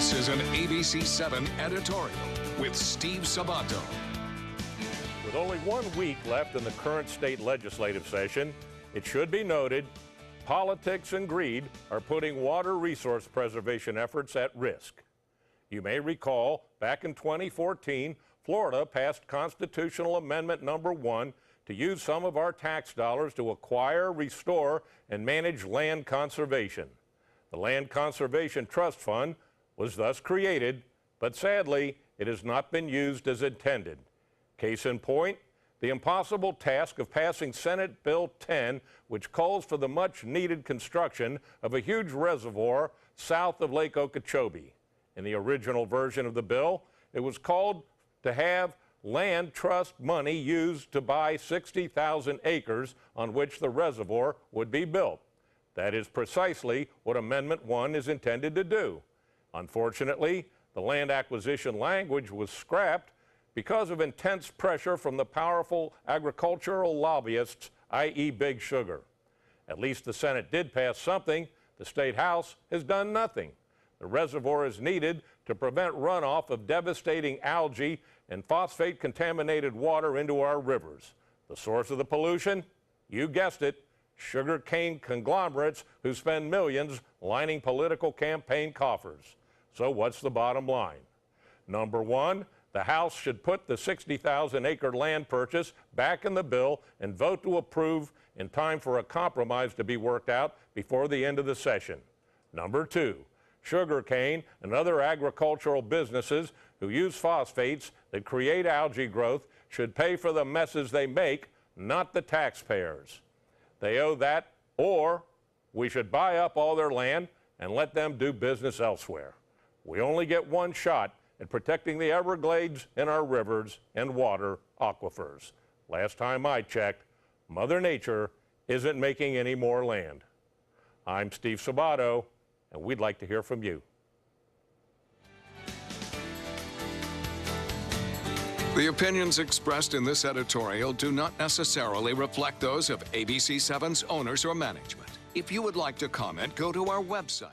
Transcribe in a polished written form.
This is an ABC7 editorial with Steve Sabato. With only 1 week left in the current state legislative session, it should be noted politics and greed are putting water resource preservation efforts at risk. You may recall back in 2014, Florida passed Constitutional Amendment Number 1 to use some of our tax dollars to acquire, restore, and manage land conservation. The Land Conservation Trust Fund was thus created, but sadly, it has not been used as intended. Case in point, the impossible task of passing Senate Bill 10, which calls for the much-needed construction of a huge reservoir south of Lake Okeechobee. In the original version of the bill, it was called to have land trust money used to buy 60,000 acres on which the reservoir would be built. That is precisely what Amendment 1 is intended to do. Unfortunately, the land acquisition language was scrapped because of intense pressure from the powerful agricultural lobbyists, i.e. Big Sugar. At least the Senate did pass something. The State House has done nothing. The reservoir is needed to prevent runoff of devastating algae and phosphate-contaminated water into our rivers. The source of the pollution? You guessed it, sugarcane conglomerates who spend millions lining political campaign coffers. So what's the bottom line? Number one, the House should put the 60,000-acre land purchase back in the bill and vote to approve in time for a compromise to be worked out before the end of the session. Number two, sugarcane and other agricultural businesses who use phosphates that create algae growth should pay for the messes they make, not the taxpayers. They owe that, or we should buy up all their land and let them do business elsewhere. We only get one shot at protecting the Everglades and our rivers and water aquifers. Last time I checked, Mother Nature isn't making any more land. I'm Steve Sabato, and we'd like to hear from you. The opinions expressed in this editorial do not necessarily reflect those of ABC7's owners or management. If you would like to comment, go to our website.